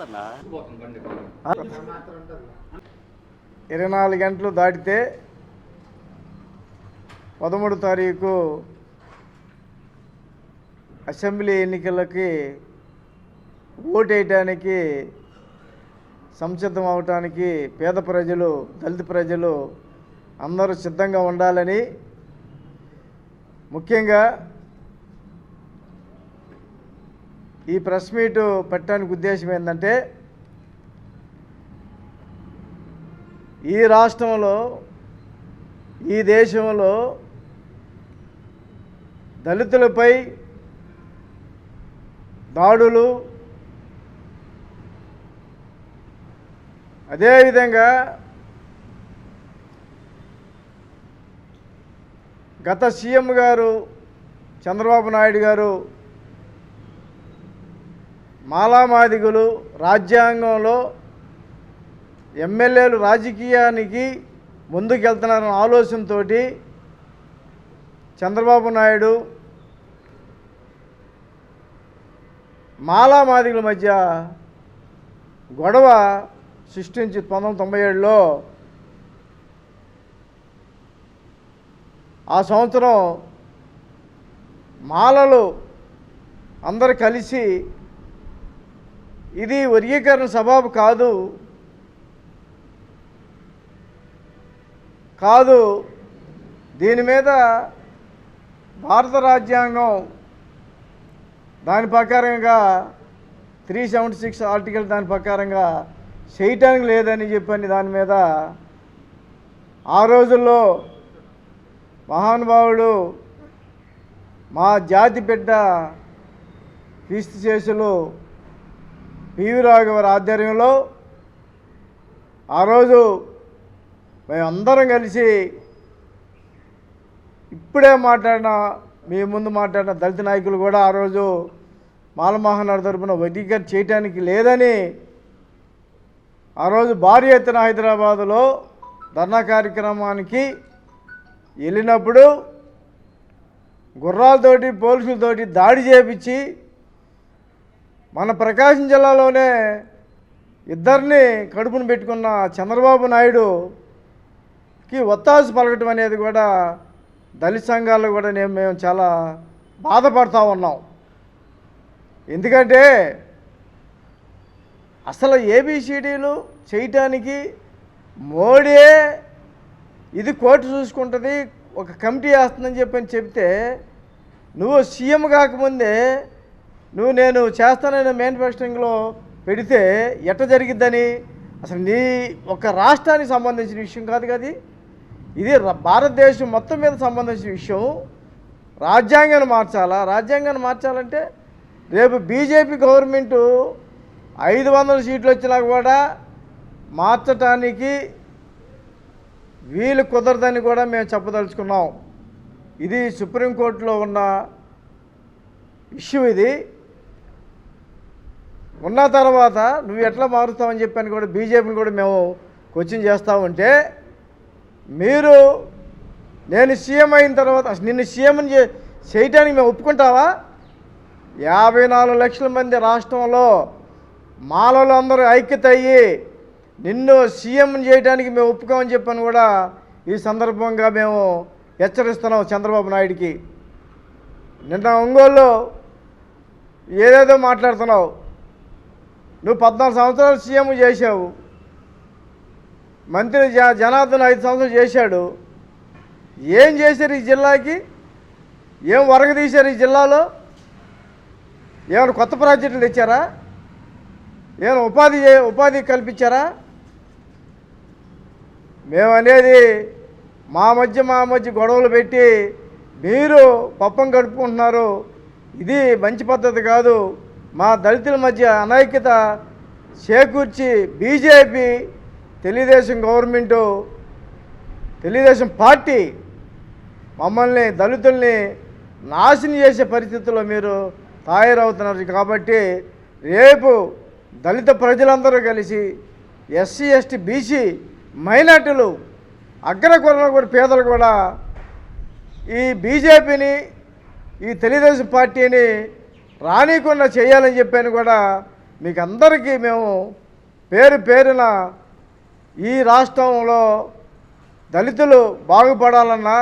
24 గంటలు దాటితే 13 తారీఖు అసెంబ్లీ ఎన్నికలకి ఓటేయడానికి సంసిద్ధం అవటానికి పేద ప్రజలు, దళిత ప్రజలు అందరూ సిద్ధంగా ఉండాలని, ముఖ్యంగా ఈ ప్రెస్ మీటు పెట్టడానికి ఉద్దేశం ఏంటంటే, ఈ రాష్ట్రంలో, ఈ దేశంలో దళితులపై దాడులు, అదేవిధంగా గత సీఎం గారు చంద్రబాబు నాయుడు గారు మాలామాదిగులు రాజ్యాంగంలో ఎమ్మెల్యేలు రాజకీయానికి ముందుకెళ్తున్నారన్న ఆలోచనతో చంద్రబాబు నాయుడు మాలామాదిగుల మధ్య గొడవ సృష్టించి 1997లో ఆ సంవత్సరం మాలలు అందరు కలిసి ఇది వర్గీకరణ సబబు కాదు, దీని మీద భారత రాజ్యాంగం దాని ప్రకారంగా 376 ఆర్టికల్ దాని ప్రకారంగా చేయటానికి లేదని చెప్పని దాని మీద ఆ రోజుల్లో మహానుభావుడు మా జాతి బిడ్డ కీర్తిశేషులు పివి రాఘవ ఆధ్వర్యంలో ఆ రోజు మేమందరం కలిసి ఇప్పుడే మీ ముందు మాట్లాడిన దళిత నాయకులు కూడా ఆ రోజు మాలమహానాడు తరపున వర్గీకరణ చేయటానికి లేదని ఆ రోజు భారీ ఎత్తున హైదరాబాదులో ధర్నా కార్యక్రమానికి వెళ్ళినప్పుడు గుర్రాలతోటి, పోలీసులతోటి దాడి చేపించి మన ప్రకాశం జిల్లాలోనే ఇద్దరిని కడుపును పెట్టుకున్న చంద్రబాబు నాయుడుకి ఒత్తాసు పలకటం అనేది కూడా దళిత సంఘాల్లో కూడా మేము చాలా బాధపడుతూ ఉన్నాం. ఎందుకంటే అసలు ఏబిసిడీలు చేయటానికి మోడీ ఇది కోర్టు చూసుకుంటుంది, ఒక కమిటీ వేస్తుందని చెప్తే నువ్వు సీఎం కాకముందే నేను చేస్తానని మేనిఫెస్టోలో పెడితే ఎట్ట జరిగిద్దని, అసలు నీ ఒక రాష్ట్రానికి సంబంధించిన విషయం కాదు కదా, ఇది భారతదేశం మొత్తం మీద సంబంధించిన విషయం. రాజ్యాంగాన్ని మార్చాలంటే రేపు బీజేపీ గవర్నమెంటు 500 సీట్లు వచ్చినా కూడా మార్చటానికి వీలు కుదరదని కూడా మేము చెప్పదలుచుకున్నాం. ఇది సుప్రీంకోర్టులో ఉన్న ఇష్యూ. ఇది ఉన్న తర్వాత నువ్వు ఎట్లా మారుస్తావని చెప్పని కూడా బీజేపీని కూడా మేము క్వశ్చన్ చేస్తూ ఉంటే, మీరు నేను సీఎం అయిన తర్వాత నిన్ను సీఎంని చేయటానికి మేము ఒప్పుకుంటావా? 54 లక్షల మంది రాష్ట్రంలో మాలలు అందరూ ఐక్యత అయ్యి నిన్ను సీఎంని చేయడానికి మేము ఒప్పుకోమని చెప్పని కూడా ఈ సందర్భంగా మేము హెచ్చరిస్తున్నాం చంద్రబాబు నాయుడికి. నిన్న ఒంగోలులో ఏదేదో మాట్లాడుతున్నావు. నువ్వు 14 సంవత్సరాలు సీఎం చేశావు, మంత్రి జనార్దన్ 5 సంవత్సరాలు చేశాడు. ఏం చేశారు ఈ జిల్లాకి? ఏం వరగ తీశారు ఈ జిల్లాలో? ఏమైనా కొత్త ప్రాజెక్టులు తెచ్చారా? ఏమైనా ఉపాధి కల్పించారా? మేమనేది మా మధ్య గొడవలు పెట్టి మీరు పప్పం గడుపుకుంటున్నారు. ఇది మంచి పద్ధతి కాదు. మా దళితుల మధ్య అనైక్యత చేకూర్చి BJP, Telugu Desam government, Telugu Desam party మమ్మల్ని దళితుల్ని నాశనం చేసే పరిస్థితుల్లో మీరు తయారవుతున్నారు. కాబట్టి రేపు దళిత ప్రజలందరూ కలిసి ఎస్సీ, ఎస్టీ, బీసీ, మైనార్టీలు, అగ్రకులాలు కూడా, పేదలు కూడా ఈ బీజేపీని, ఈ తెలుగుదేశం పార్టీని రానీకుండా చేయాలని చెప్పని కూడా మీకు అందరికీ మేము పేరు పేరున ఈ రాష్ట్రంలో దళితులు బాగుపడాలన్నా,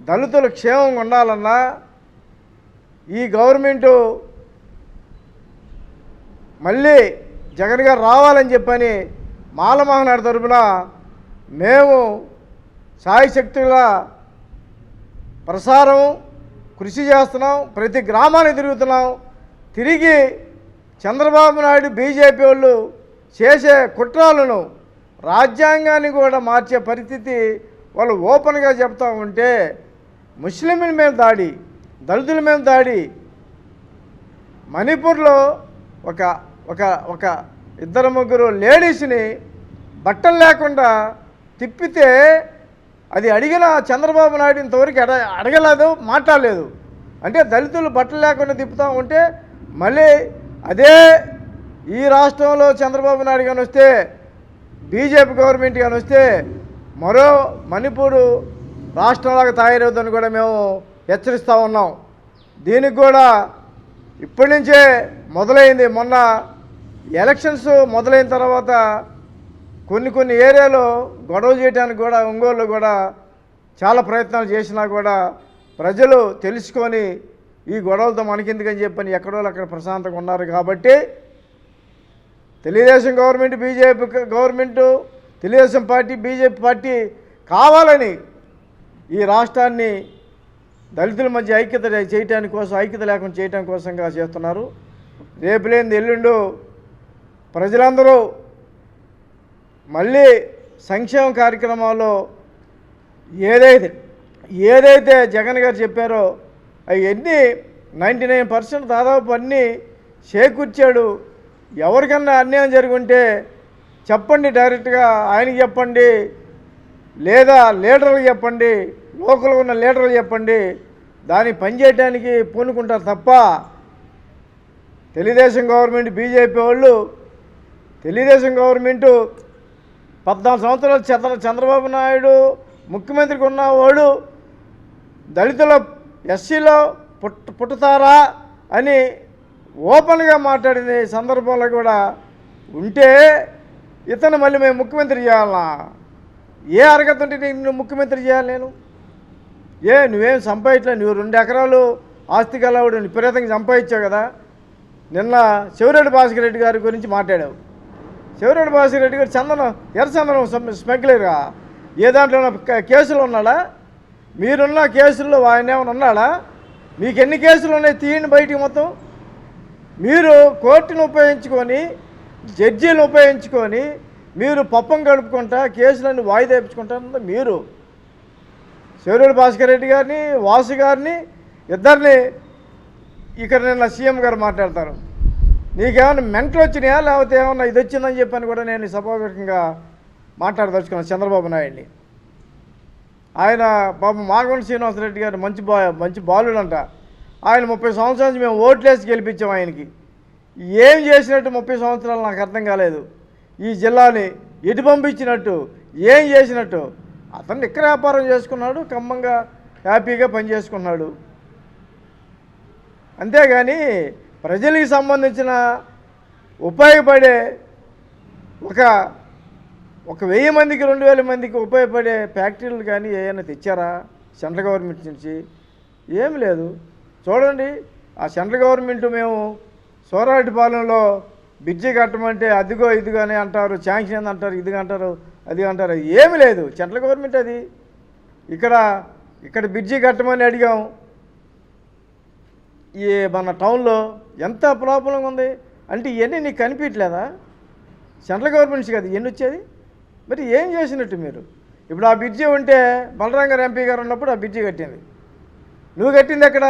దళితులు క్షేమంగా ఉండాలన్నా, ఈ గవర్నమెంటు మళ్ళీ జగన్ గారు రావాలని చెప్పని మాలమహనాడు తరపున మేము సాయశక్తుల ప్రసారం కృషి చేస్తున్నాం. ప్రతి గ్రామానికి తిరుగుతున్నాం. తిరిగి చంద్రబాబు నాయుడు బీజేపీ వాళ్ళు చేసే కుట్రలను రాజ్యాంగాన్ని కూడా మార్చే పరిస్థితి వాళ్ళు ఓపెన్గా చెప్తా ఉంటే ముస్లింల మీద దాడి, దళితుల మీద దాడి, మణిపూర్లో ఒక ఒక ఒక ఇద్దరు ముగ్గురు లేడీస్ని బట్టలు లేకుండా తిప్పితే అది అడిగిన చంద్రబాబు నాయుడు ఇంతవరకు అడగలేదు, మాట్లాడలేదు. అంటే దళితులు బట్టలు లేకుండా తిప్పుతూ ఉంటే మళ్ళీ అదే ఈ రాష్ట్రంలో చంద్రబాబు నాయుడు కానీ వస్తే, బీజేపీ గవర్నమెంట్ కానీ వస్తే మరో మణిపూర్ రాష్ట్రంలాగా తయారవుతుందని కూడా మేము హెచ్చరిస్తూ ఉన్నాం. దీనికి కూడా ఇప్పటి నుంచే మొదలైంది. మొన్న ఎలక్షన్స్ మొదలైన తర్వాత కొన్ని ఏరియాలో గొడవ చేయడానికి కూడా ఒంగోలులో కూడా చాలా ప్రయత్నాలు చేసినా కూడా ప్రజలు తెలుసుకొని ఈ గొడవలతో మనకెందుకని చెప్పని ఎక్కడో అక్కడ ప్రశాంతంగా ఉన్నారు. కాబట్టి Telugu Desam government, BJP government, Telugu Desam party, BJP party కావాలని ఈ రాష్ట్రాన్ని దళితుల మధ్య ఐక్యత చేయటానికి కోసం, ఐక్యత లేకుండా చేయటం కోసంగా చేస్తున్నారు. రేపు లేనిది ఎల్లుండు ప్రజలందరూ మళ్ళీ సంక్షేమ కార్యక్రమాల్లో ఏదైతే జగన్ గారు చెప్పారో అవన్నీ 99% దాదాపు అన్నీ చేకూర్చాడు. ఎవరికన్నా అన్యాయం జరుగుంటే చెప్పండి, డైరెక్ట్గా ఆయనకి చెప్పండి, లేదా లీడర్లకు చెప్పండి, లోకల్గా ఉన్న లీడర్లు చెప్పండి. దాన్ని పనిచేయడానికి పూనుకుంటారు తప్ప తెలుగుదేశం గవర్నమెంట్, బీజేపీ వాళ్ళు, తెలుగుదేశం గవర్నమెంటు 14 సంవత్సరాలు చంద్రబాబు నాయుడు ముఖ్యమంత్రికి ఉన్నవాడు దళితుల ఎస్సీలో పుట్టుతారా అని ఓపెన్గా మాట్లాడిన సందర్భంలో కూడా ఉంటే ఇతను మళ్ళీ మేము ముఖ్యమంత్రి చేయాలన్నా? ఏ అర్హత ఉంటే నేను ముఖ్యమంత్రి చేయాలి? నువ్వేం సంపాదించలే. నువ్వు 2 ఎకరాలు ఆస్తి కలవాడు విపరీతంగా సంపాదించావు కదా. నిన్న శివరెడ్డి భాస్కర్ రెడ్డి గారి గురించి మాట్లాడావు. శివరెడ్డి భాస్కర్ రెడ్డి గారు ఎర్రచందనం స్మగ్లర్గా ఏ దాంట్లో కేసులు ఉన్నాడా? మీరున్న కేసుల్లో ఆయన ఏమైనా ఉన్నాడా? మీకు ఎన్ని కేసులు ఉన్నాయి తీయండి బయటికి మొత్తం. మీరు కోర్టును ఉపయోగించుకొని, జడ్జీలను ఉపయోగించుకొని మీరు పప్పం గడుపుకుంటా కేసులన్నీ వాయిదా వేయించుకుంటారు. మీరు శివరెడ్డి భాస్కర్ రెడ్డి గారిని, వాసు గారిని ఇద్దరిని ఇక్కడ నిన్న సీఎం గారు మాట్లాడతారు. నీకేమైనా మెంటలు వచ్చినాయా, లేకపోతే ఏమన్నా ఇది వచ్చిందని చెప్పని కూడా నేను సభాముఖంగా మాట్లాడదలుచుకున్నాను చంద్రబాబు నాయుడిని. ఆయన పాపం మాగంటి శ్రీనివాసరెడ్డి గారు మంచి బాలుడు అంట. ఆయన 30 సంవత్సరాల నుంచి మేము ఓట్లేసి గెలిపించాం. ఆయనకి ఏం చేసినట్టు 30 సంవత్సరాలు నాకు అర్థం కాలేదు. ఈ జిల్లాని ఎటు పంపించినట్టు, ఏం చేసినట్టు. అతను ఇక్కడ వ్యాపారం చేసుకున్నాడు, ఖమ్మంగా హ్యాపీగా పనిచేసుకున్నాడు. అంతేగాని ప్రజలకు సంబంధించిన ఉపయోగపడే ఒక 1000 మందికి 2000 మందికి ఉపయోగపడే ఫ్యాక్టరీలు కానీ ఏమైనా తెచ్చారా సెంట్రల్ గవర్నమెంట్ నుంచి? ఏమి లేదు. చూడండి, ఆ సెంట్రల్ గవర్నమెంట్ మేము సోరాటిపాలెంలో బ్రిడ్జి కట్టమంటే అదిగో ఇదిగానే అంటారు, శాంక్షన్ అంటారు, ఇదిగా అంటారు, అది అంటారు. ఏమి లేదు. సెంట్రల్ గవర్నమెంట్ అది. ఇక్కడ బ్రిడ్జి కట్టమని అడిగాం. ఈ మన టౌన్లో ఎంత ప్రాబ్లంగా ఉంది అంటే ఇవన్నీ నీకు కనిపించలేదా? సెంట్రల్ గవర్నమెంట్స్ కదా ఇవన్నీ వచ్చేది. మరి ఏం చేసినట్టు మీరు? ఇప్పుడు ఆ బ్రిడ్జి ఉంటే బలరాం గారు ఎంపీ గారు ఉన్నప్పుడు ఆ బ్రిడ్జి కట్టింది. నువ్వు కట్టింది ఎక్కడ?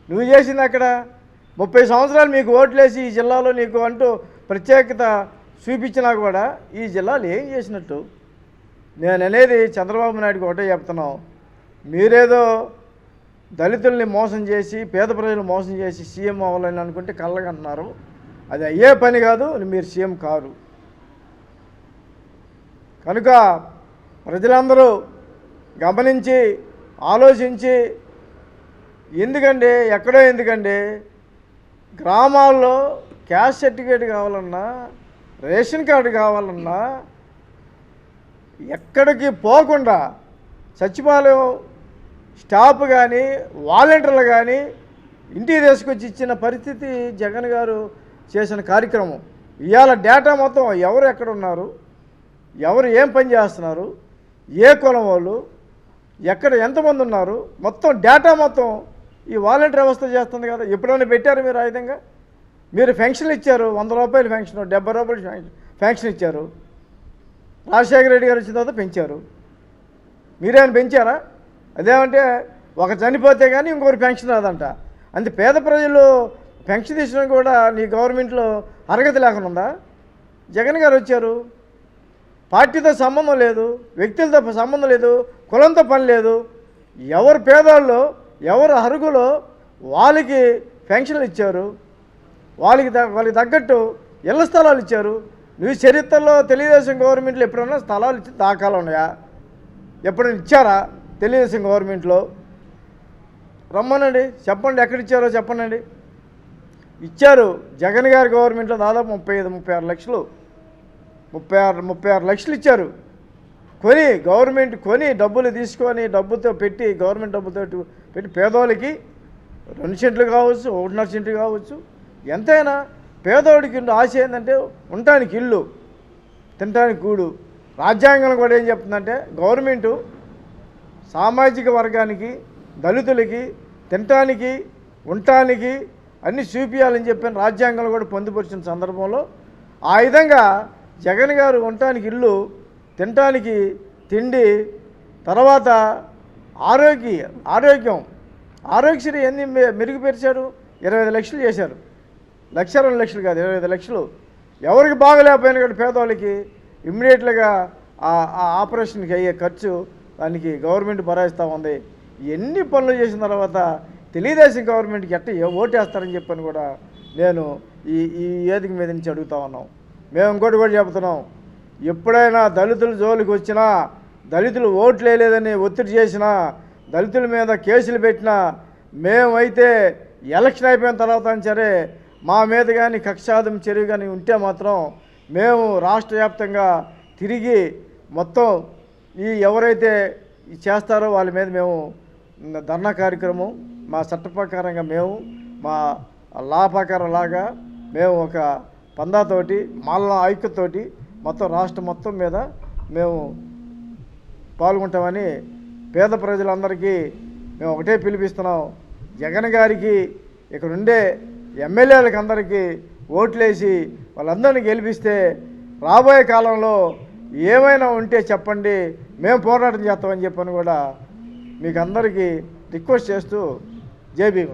నువ్వు చేసింది ఎక్కడ? 30 సంవత్సరాలు మీకు ఓట్లేసి ఈ జిల్లాలో నీకు అంటూ ప్రత్యేకత చూపించినా కూడా ఈ జిల్లాలో ఏం చేసినట్టు? నేను అనేది చంద్రబాబు నాయుడుకి ఒకటే చెప్తున్నాం. మీరేదో దళితుల్ని మోసం చేసి, పేద ప్రజలు మోసం చేసి సీఎం అవ్వాలని అనుకుంటే కళ్ళగంటున్నారు. అది అయ్యే పని కాదు. మీరు సీఎం కారు. కనుక ప్రజలందరూ గమనించి ఆలోచించి, ఎందుకండి గ్రామాల్లో క్యాస్ట్ సర్టిఫికేట్ కావాలన్నా, రేషన్ కార్డు కావాలన్నా ఎక్కడికి పోకుండా సచివాలయం స్టాఫ్ కానీ వాలంటీర్లు కానీ ఇంటికి తీసుకొచ్చి ఇచ్చిన పరిస్థితి జగన్ గారు చేసిన కార్యక్రమం. ఇవాళ డేటా మొత్తం ఎవరు ఎక్కడ ఉన్నారు, ఎవరు ఏం పని చేస్తున్నారు, ఏ కులం వాళ్ళు, ఎక్కడ ఎంతమంది ఉన్నారు, మొత్తం డేటా మొత్తం ఈ వాలంటీర్ వ్యవస్థ చేస్తుంది కదా. ఎప్పుడైనా పెట్టారు మీరు ఆ విధంగా? మీరు ఫెన్షన్ ఇచ్చారు, 100 రూపాయలు ఫెన్షన్, 70 రూపాయలు ఫెన్షన్ ఇచ్చారు. రాజశేఖర రెడ్డి గారు వచ్చిన తర్వాత పెంచారు. మీరేమైనా పెంచారా? అదేమంటే ఒక చనిపోతే కానీ ఇంకొకరు పెన్షన్ రాదంట. అంతే పేద ప్రజలు పెన్షన్ తీసుకోవడం కూడా నీ గవర్నమెంట్లో అర్హత లేకుండా ఉందా? జగన్ గారు వచ్చారు, పార్టీతో సంబంధం లేదు, వ్యక్తులతో సంబంధం లేదు, కులంతో పని లేదు. ఎవరు పేదవాళ్ళు, ఎవరు అర్హులో వాళ్ళకి పెన్షన్లు ఇచ్చారు, వాళ్ళకి తగ్గట్టు ఇళ్ల స్థలాలు ఇచ్చారు. నువ్వు చరిత్రలో తెలుగుదేశం గవర్నమెంట్లో ఎప్పుడన్నా స్థలాలు ఇచ్చి దాఖలు ఉన్నాయా? ఎప్పుడైనా ఇచ్చారా తెలుగుదేశం గవర్నమెంట్లో? రమ్మనండి, చెప్పండి ఎక్కడ ఇచ్చారో చెప్పండి. ఇచ్చారు జగన్ గారి గవర్నమెంట్లో దాదాపు 35-36 లక్షలు, 36 లక్షలు ఇచ్చారు. గవర్నమెంట్ కొని డబ్బులు తీసుకొని డబ్బుతో పెట్టి, గవర్నమెంట్ డబ్బుతో పెట్టి పేదోళ్ళకి 2 సెంట్లు కావచ్చు, 1.5 సెంట్లు కావచ్చు, ఎంతైనా పేదోడికి ఆశ ఏంటంటే ఉండటానికి ఇల్లు, తినడానికి గూడు. రాజ్యాంగం కూడా ఏం చెప్తుందంటే గవర్నమెంటు సామాజిక వర్గానికి, దళితులకి తినటానికి, ఉండటానికి అన్నీ చూపించాలని చెప్పిన రాజ్యాంగంలో కూడా పొందుపరిచిన సందర్భంలో ఆ విధంగా జగన్ గారు ఉండటానికి ఇల్లు, తినటానికి తిండి, తర్వాత ఆరోగ్యం, ఆరోగ్యశ్రీ ఎన్ని మెరుగుపరిచారు? 25 లక్షలు చేశారు. 1-2 లక్షలు కాదు, 25 లక్షలు. ఎవరికి బాగలేకపోయినా కూడా పేదవాళ్ళకి ఇమ్మీడియట్గా ఆ ఆపరేషన్కి అయ్యే ఖర్చు దానికి గవర్నమెంట్ భరాయిస్తూ ఉంది. ఎన్ని పనులు చేసిన తర్వాత తెలుగుదేశం గవర్నమెంట్కి ఓటేస్తారని చెప్పని కూడా నేను ఈ వేదిక మీద నుంచి అడుగుతా ఉన్నాం. మేము ఇంకోటి కూడా చెబుతున్నాం, ఎప్పుడైనా దళితుల జోలికి వచ్చినా, దళితులు ఓట్లు వేయలేదని ఒత్తిడి చేసినా, దళితుల మీద కేసులు పెట్టినా, మేమైతే ఎలక్షన్ అయిపోయిన తర్వాత సరే మా మీద కానీ కక్షాదం చర్య కానీ ఉంటే మాత్రం మేము రాష్ట్ర వ్యాప్తంగా తిరిగి మొత్తం ఎవరైతే చేస్తారో వాళ్ళ మీద మేము ధర్నా కార్యక్రమం, మా చట్ట ప్రకారంగా మేము మా లా ప్రకారం లాగా మేము ఒక పందాతోటి, మాల ఐక్యతోటి మొత్తం రాష్ట్రం మొత్తం మీద మేము పాల్గొంటామని పేద ప్రజలందరికీ మేము ఒకటే పిలిపిస్తున్నాం. జగన్ గారికి ఇక్కడ ఉండే ఎమ్మెల్యేలకు అందరికీ ఓట్లేసి వాళ్ళందరినీ గెలిపిస్తే రాబోయే కాలంలో ఏమైనా ఉంటే చెప్పండి, మేము పోరాటం చేస్తామని చెప్పని కూడా మీకు అందరికీ రిక్వెస్ట్ చేస్తూ జై భీమ్.